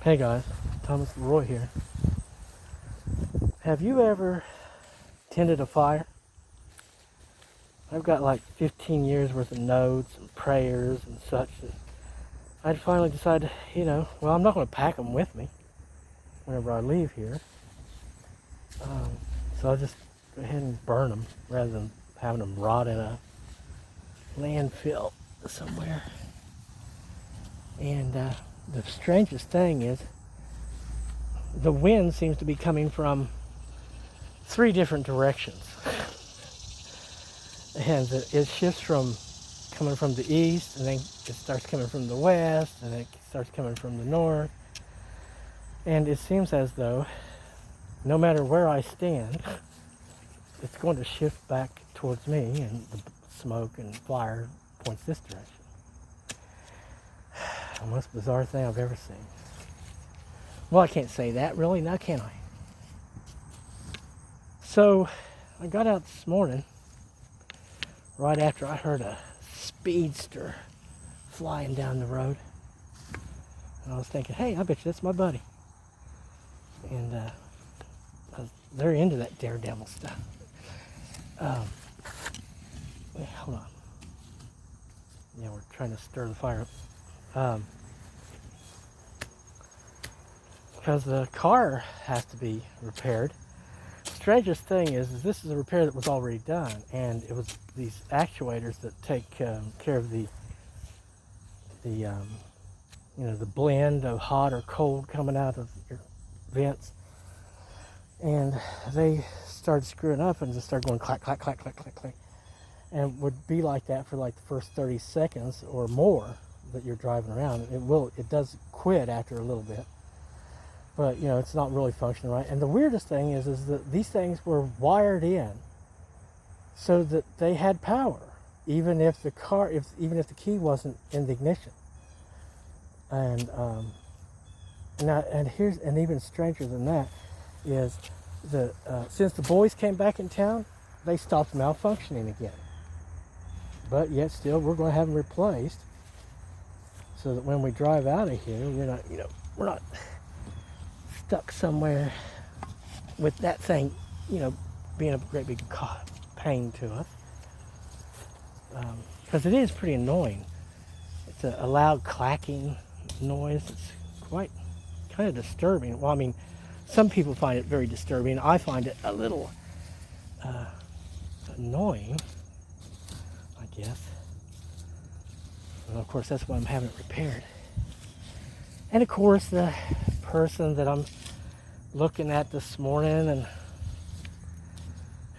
Hey guys, Thomas Leroy here. Have you ever tended a fire? I've got like 15 years worth of notes and prayers and such that I'd finally decided, well, I'm not going to pack them with me whenever I leave here. So I'll just go ahead and burn them rather than having them rot in a landfill somewhere. And the strangest thing is the wind seems to be coming from 3 different directions. And it shifts from coming from the east, and then it starts coming from the west, and it starts coming from the north. And it seems as though no matter where I stand, it's going to shift back towards me, and the smoke and fire points this direction. The most bizarre thing I've ever seen. Well, I can't say that really, now can I? So I got out this morning right after I heard a speedster flying down the road. And I was thinking, hey, I bet you that's my buddy. And they're into that daredevil stuff. Wait, hold on. Yeah, we're trying to stir the fire up. Because the car has to be repaired. Strangest thing is this is a repair that was already done, and it was these actuators that take care of the blend of hot or cold coming out of your vents, and they started screwing up and just started going clack clack clack clack clack clack, and would be like that for like the first 30 seconds or more that you're driving around. It does quit after a little bit. But, it's not really functioning right. And the weirdest thing is that these things were wired in so that they had power, even if the key wasn't in the ignition. And and even stranger than that is since the boys came back in town, they stopped malfunctioning again. But yet still, we're going to have them replaced so that when we drive out of here, we're not stuck somewhere with that thing, being a great big pain to us. Because it is pretty annoying. It's a loud clacking noise. It's quite kind of disturbing. Well, I mean, some people find it very disturbing. I find it a little annoying, I guess. And of course, that's why I'm having it repaired. And of course, the person that I'm looking at this morning and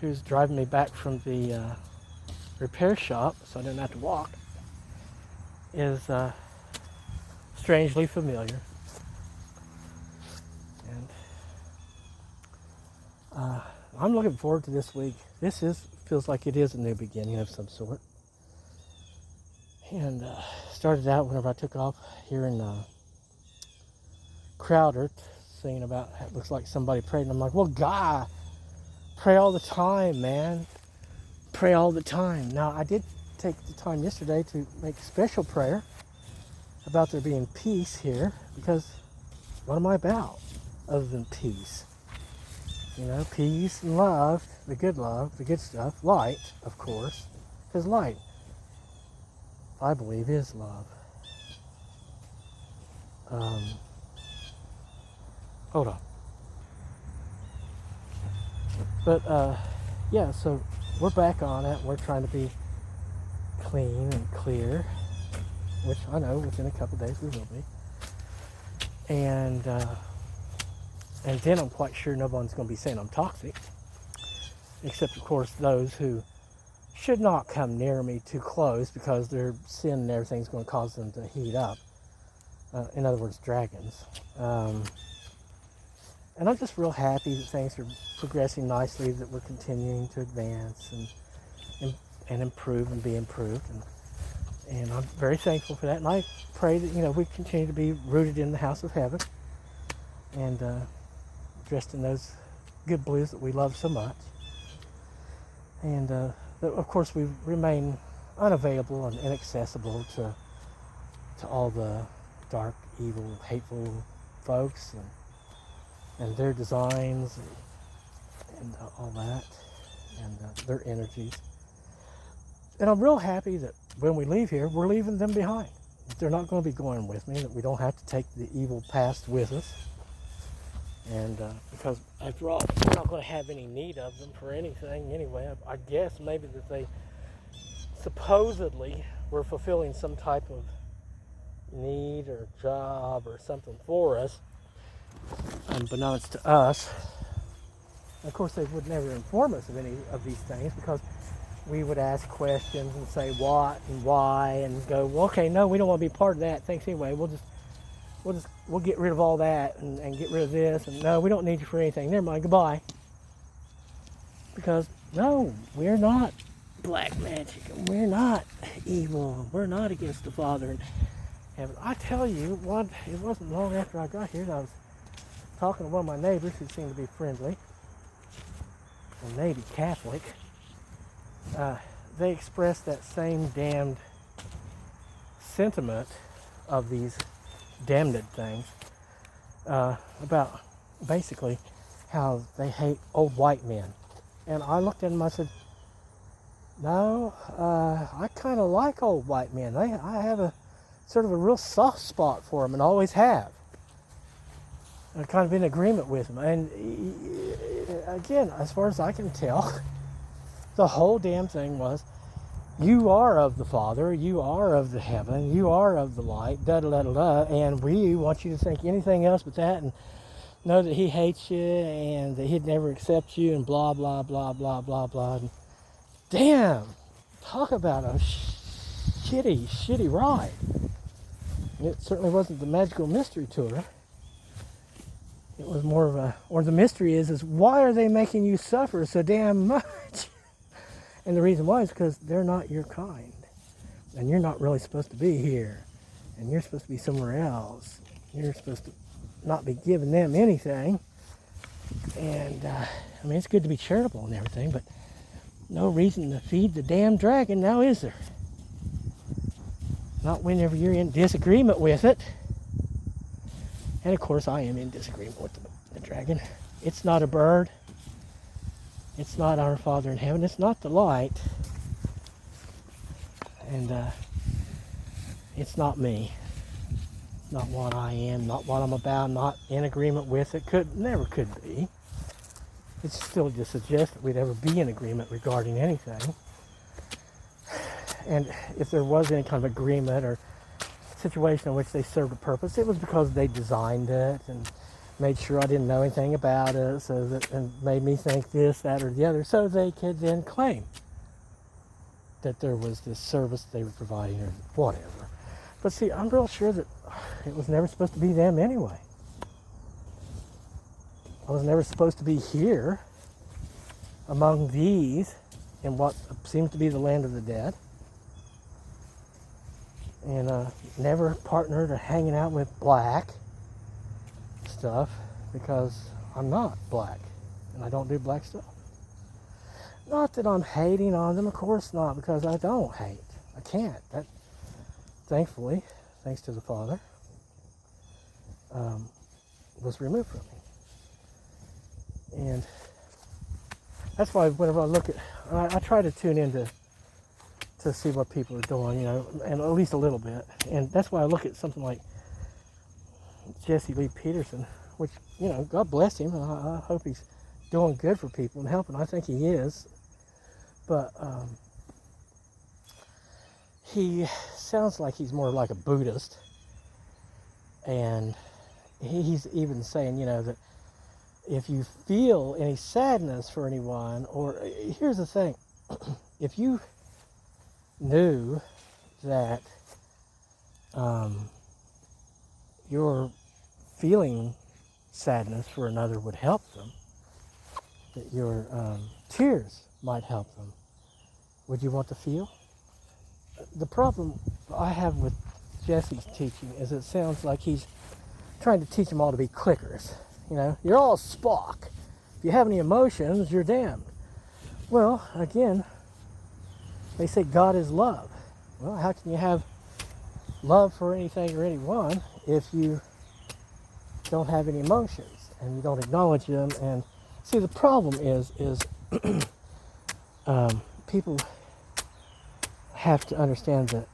who's driving me back from the repair shop so I didn't have to walk is strangely familiar. And I'm looking forward to this week. Feels like it is a new beginning of some sort. And started out whenever I took off here in Crowder, saying about it looks like somebody prayed, and I'm like, well, God, pray all the time, man. Pray all the time. Now, I did take the time yesterday to make a special prayer about there being peace here, because what am I about other than peace? Peace and love, the good stuff, light, of course, because light, I believe, is love. Hold on. But, yeah, so we're back on it. We're trying to be clean and clear, which I know within a couple of days we will be. And then I'm quite sure no one's going to be saying I'm toxic, except, of course, those who should not come near me too close because their sin and everything's going to cause them to heat up. In other words, dragons. And I'm just real happy that things are progressing nicely, that we're continuing to advance and improve and be improved. And I'm very thankful for that. And I pray that, we continue to be rooted in the house of heaven and dressed in those good blues that we love so much. And, of course, we remain unavailable and inaccessible to all the dark, evil, hateful folks and their designs and all that, and their energies. And I'm real happy that when we leave here, we're leaving them behind. They're not going to be going with me, that we don't have to take the evil past with us. And because after all, we're not going to have any need of them for anything anyway. I guess maybe that they supposedly were fulfilling some type of need or job or something for us, unbeknownst to us. Of course, they would never inform us of any of these things, because we would ask questions and say what and why, and go, well, okay, no, we don't want to be part of that. Thanks anyway. We'll get rid of all that and get rid of this, and no, we don't need you for anything. Never mind, goodbye. Because no, we're not black magic, and we're not evil. We're not against the Father in heaven. I tell you what, it wasn't long after I got here that I was talking to one of my neighbors who seemed to be friendly, and maybe Catholic. They expressed that same damned sentiment of these damned things, about basically how they hate old white men. And I looked at them, I said, no, I kind of like old white men. I have a sort of a real soft spot for them, and always have. I'm kind of in agreement with them. And again, as far as I can tell, the whole damn thing was, you are of the Father, you are of the heaven, you are of the light, da-da-da-da-da, and we want you to think anything else but that, and know that he hates you, and that he'd never accept you, and blah, blah, blah, blah, blah, blah. And damn, talk about a shitty ride. It certainly wasn't the Magical Mystery Tour. It was more of a, or the mystery is why are they making you suffer so damn much? And the reason why is because they're not your kind. And you're not really supposed to be here. And you're supposed to be somewhere else. You're supposed to not be giving them anything. And, I mean, it's good to be charitable and everything, but no reason to feed the damn dragon now, is there? Not whenever you're in disagreement with it. And, of course, I am in disagreement with the dragon. It's not a bird. It's not our Father in heaven. It's not the light. And it's not me. Not what I am, not what I'm about, not in agreement with it. Never could be. It's still to suggest that we'd ever be in agreement regarding anything. And if there was any kind of agreement or situation in which they served a purpose, it was because they designed it and made sure I didn't know anything about it, so that, and made me think this, that, or the other, so they could then claim that there was this service they were providing or whatever. But see, I'm real sure that it was never supposed to be them anyway. I was never supposed to be here among these in what seems to be the land of the dead, and never partnered or hanging out with black stuff, because I'm not black and I don't do black stuff. Not that I'm hating on them, of course not, because I don't hate. I can't. That, thankfully, thanks to the Father, was removed from me. And that's why whenever I look at, I try to tune in to see what people are doing, you know, and at least a little bit. And that's why I look at something like Jesse Lee Peterson, which, you know, God bless him. I hope he's doing good for people and helping. I think he is. But he sounds like he's more like a Buddhist. And he's even saying, you know, that if you feel any sadness for anyone, or here's the thing, if you knew that your feeling sadness for another would help them, that your tears might help them, would you want to feel? The problem I have with Jesse's teaching is it sounds like he's trying to teach them all to be clickers. You know, you're all Spock. If you have any emotions, you're damned. Well, again, they say God is love. Well, how can you have love for anything or anyone if you don't have any emotions and you don't acknowledge them. And see, the problem is people have to understand that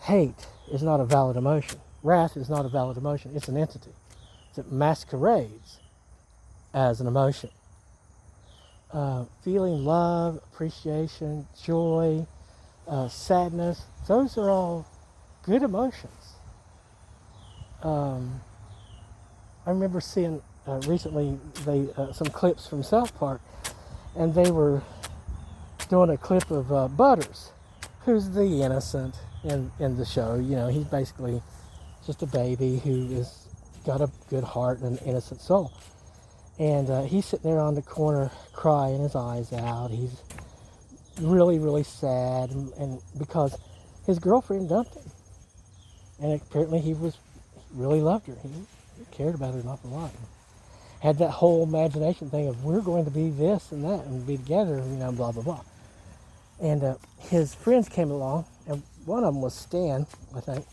hate is not a valid emotion. Wrath is not a valid emotion. It's an entity that masquerades as an emotion. Feeling love, appreciation, joy, sadness, those are all good emotions. I remember seeing recently some clips from South Park, and they were doing a clip of Butters, who's the innocent in the show. You know, he's basically just a baby who is got a good heart and an innocent soul. And he's sitting there on the corner crying his eyes out. He's really, really sad, and because his girlfriend dumped him. And apparently he really loved her. He cared about her an awful lot. Had that whole imagination thing of we're going to be this and that and be together, you know, blah, blah, blah. And his friends came along, and one of them was Stan, I think,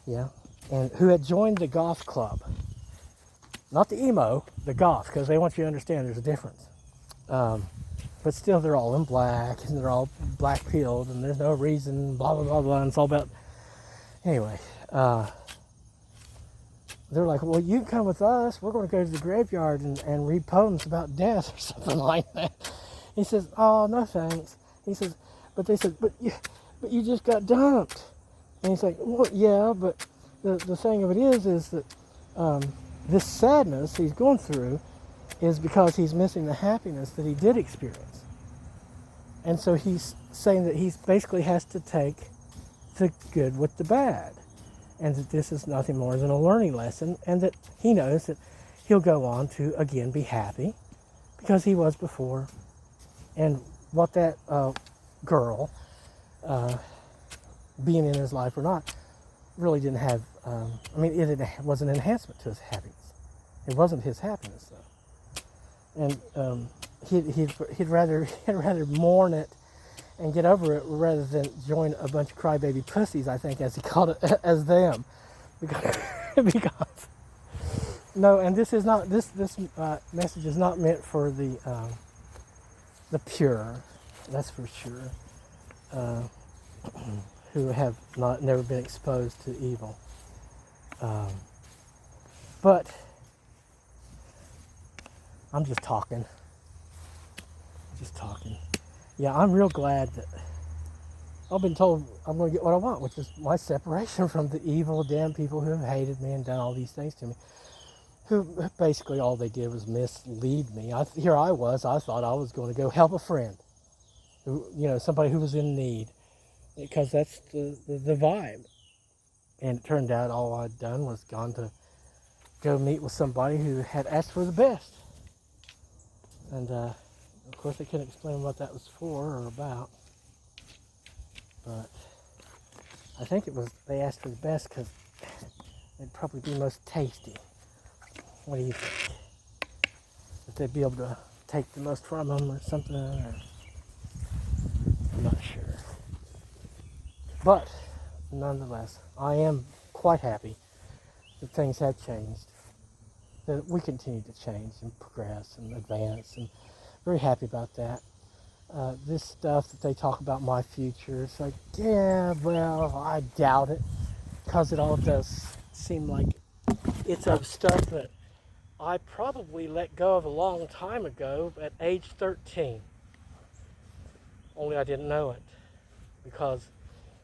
yeah, and who had joined the goth club. Not the emo, the goth, because they want you to understand there's a difference. But still, they're all in black, and they're all black-pilled, and there's no reason, blah, blah, blah, blah, and it's all about... Anyway, they're like, well, you can come with us. We're going to go to the graveyard and read poems about death or something like that. He says, oh, no thanks. He says, but they said, but you just got dumped. And he's like, well, yeah, but the thing of it is that this sadness he's going through is because he's missing the happiness that he did experience. And so he's saying that he basically has to take the good with the bad, and that this is nothing more than a learning lesson, and that he knows that he'll go on to again be happy because he was before. And what that girl being in his life or not really didn't have, it was an enhancement to his happiness. It wasn't his happiness though. And he'd rather mourn it and get over it rather than join a bunch of crybaby pussies, I think, as he called it, as them. Because no, and this is not, this message is not meant for the pure, that's for sure, who have never been exposed to evil. But I'm just talking. Yeah, I'm real glad that I've been told I'm going to get what I want, which is my separation from the evil, damn people who have hated me and done all these things to me. Who basically all they did was mislead me. Here I was, I thought I was going to go help a friend, somebody who was in need, because that's the vibe. And it turned out all I'd done was gone to go meet with somebody who had asked for the best. And of course they couldn't explain what that was for or about. But I think it was they asked for the best because it'd probably be most tasty. What do you think? That they'd be able to take the most from them or something, or I'm not sure. But nonetheless, I am quite happy that things have changed, that we continue to change and progress and advance, and very happy about that. This stuff that they talk about my future, it's like, yeah, well, I doubt it, because it all does seem like it's of stuff that I probably let go of a long time ago at age 13. Only I didn't know it, because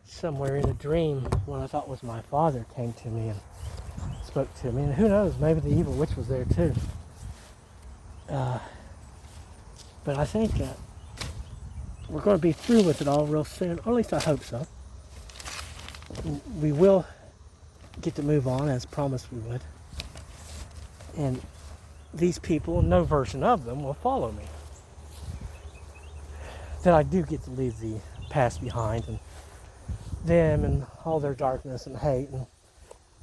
somewhere in a dream, what I thought was my father came to me and spoke to me, and who knows, maybe the evil witch was there too. But I think we're going to be through with it all real soon, or at least I hope so. We will get to move on as promised we would. And these people, no version of them, will follow me. That I do get to leave the past behind, and them and all their darkness and hate, and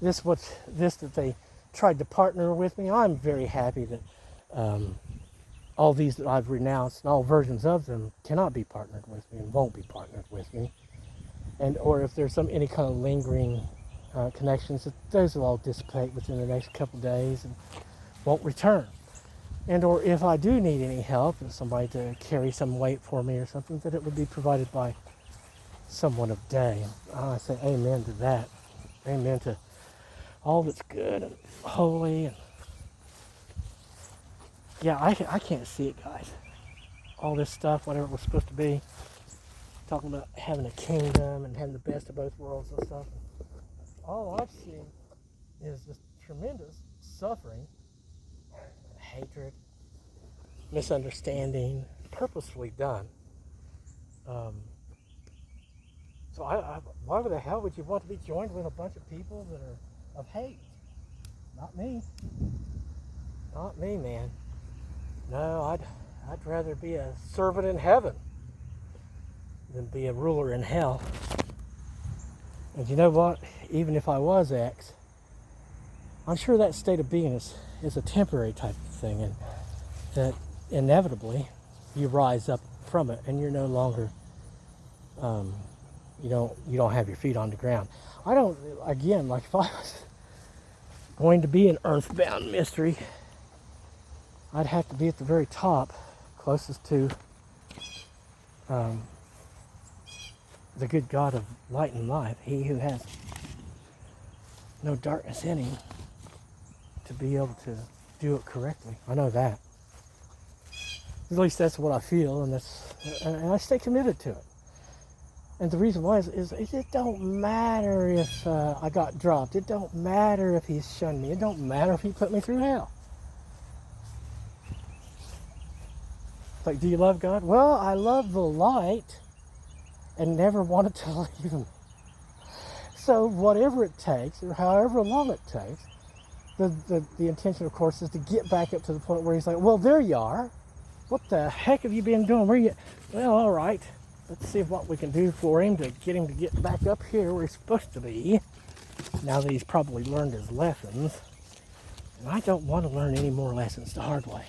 this that they tried to partner with me. I'm very happy that all these that I've renounced and all versions of them cannot be partnered with me and won't be partnered with me. And or if there's any kind of lingering connections, those will all dissipate within the next couple of days and won't return. And or if I do need any help and somebody to carry some weight for me or something, that it would be provided by someone of day. And I say amen to that. Amen to all that's good and holy. And yeah, I can't see it, guys. All this stuff, whatever it was supposed to be, talking about having a kingdom and having the best of both worlds and stuff. All I've seen is this tremendous suffering, hatred, misunderstanding, purposefully done. So why the hell would you want to be joined with a bunch of people that are of hate? Not me. Not me, man. No, I'd rather be a servant in heaven than be a ruler in hell. And you know what? Even if I was X, I'm sure that state of being is a temporary type of thing, and that inevitably you rise up from it, and you're no longer, you don't have your feet on the ground. I don't. Again, like if I was going to be an earthbound mystery, I'd have to be at the very top, closest to the good God of light and life, He who has no darkness in Him, to be able to do it correctly. I know that. At least that's what I feel, and I stay committed to it. And the reason why is it don't matter if I got dropped. It don't matter if He shunned me. It don't matter if He put me through hell. Like, do you love God? Well, I love the light and never wanted to leave Him. So whatever it takes, or however long it takes, the intention, of course, is to get back up to the point where He's like, well, there you are. What the heck have you been doing? Where you? Well, all right. Let's see what we can do for him to get back up here where he's supposed to be. Now that he's probably learned his lessons. And I don't want to learn any more lessons the hard way.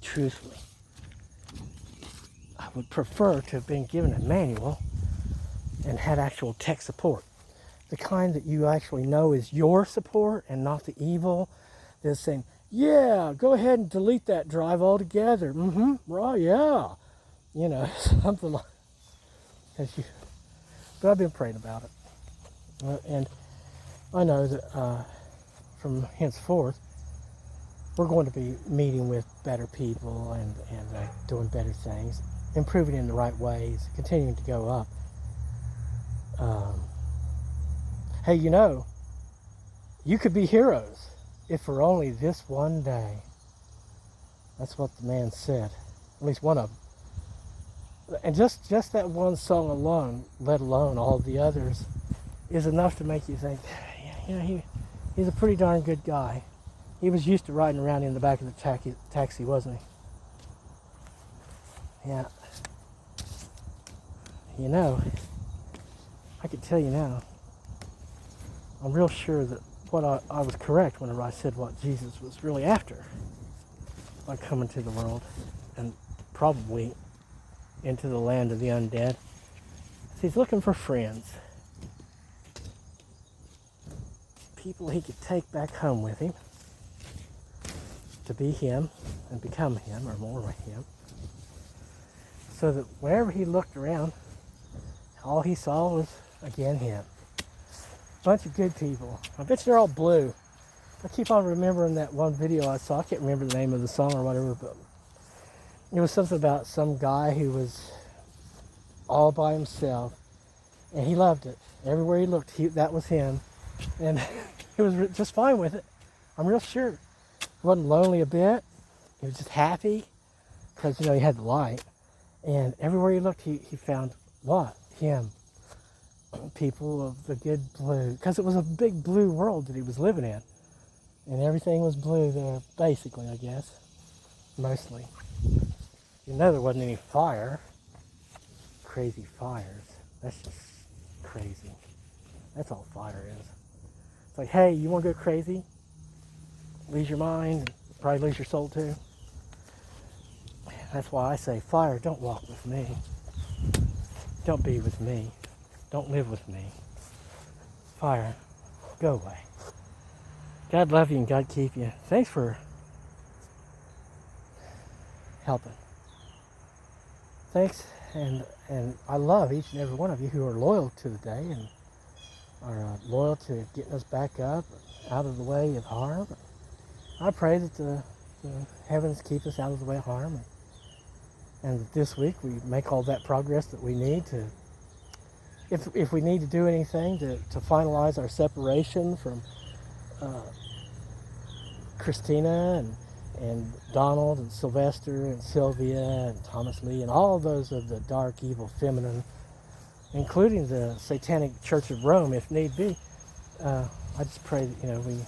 Truthfully. I would prefer to have been given a manual and had actual tech support. The kind that you actually know is your support and not the evil that's saying, yeah, go ahead and delete that drive altogether. Right, yeah. You know, something like that. But I've been praying about it. And I know that from henceforth, we're going to be meeting with better people and doing better things, improving in the right ways, continuing to go up. Hey, you know, you could be heroes if for only this one day. That's what the man said. At least one of them. And just that one song alone, let alone all the others, is enough to make you think, yeah, he's a pretty darn good guy. He was used to riding around in the back of the taxi, wasn't he? Yeah. You know, I could tell you now, I'm real sure that what I was correct whenever I said what Jesus was really after by coming to the world and probably into the land of the undead. He's looking for friends. People he could take back home with him to be him and become him, or more like him. So that whenever he looked around, all he saw was, again, him. Bunch of good people. I bet they're all blue. I keep on remembering that one video I saw. I can't remember the name of the song or whatever, but it was something about some guy who was all by himself, and he loved it. Everywhere he looked, that was him, and he was just fine with it. I'm real sure. He wasn't lonely a bit. He was just happy because, he had the light, and everywhere he looked, he found what? Him. People of the good blue, because it was a big blue world that he was living in, and everything was blue there, basically, I guess, mostly. There wasn't any fire. Crazy fires. That's just crazy. That's all fire is. It's like, hey, you want to go crazy? Lose your mind, probably lose your soul too. That's why I say, fire, don't walk with me. Don't be with me. Don't live with me. Fire, Go away. God love you and God keep you. Thanks for helping. Thanks, and I love each and every one of you who are loyal to the day and are loyal to getting us back up, out of the way of harm. I pray that the heavens keep us out of the way of harm, and that this week we make all that progress that we need to. If we need to do anything to finalize our separation from Christina and Donald and Sylvester and Sylvia and Thomas Lee and all those of the dark, evil, feminine, including the Satanic Church of Rome, if need be. I just pray that we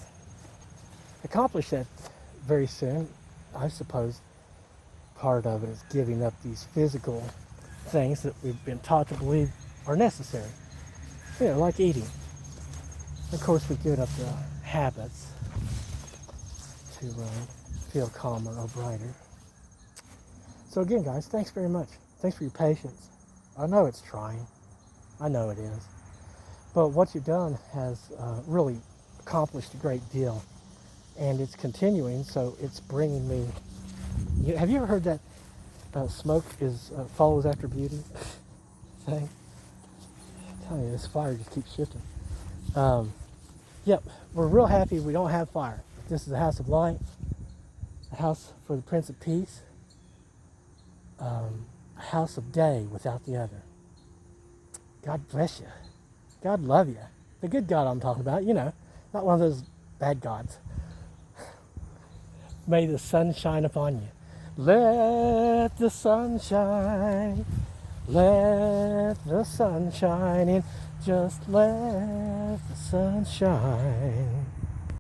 accomplish that very soon. I suppose part of it is giving up these physical things that we've been taught to believe are necessary. Like eating. Of course, we give up the habits to feel calmer or brighter. So again, guys, thanks very much. Thanks for your patience. I know it's trying. I know it is. But what you've done has really accomplished a great deal. And it's continuing, so it's bringing me... Have you ever heard that smoke follows after beauty thing? I'm telling you, this fire just keeps shifting. Yep, we're real happy we don't have fire. This is a house of light, a house for the Prince of Peace, a house of day without the other. God bless you. God love you. The good God I'm talking about, not one of those bad gods. May the sun shine upon you. Let the sun shine. Let the sun shine in. Just let the sun shine.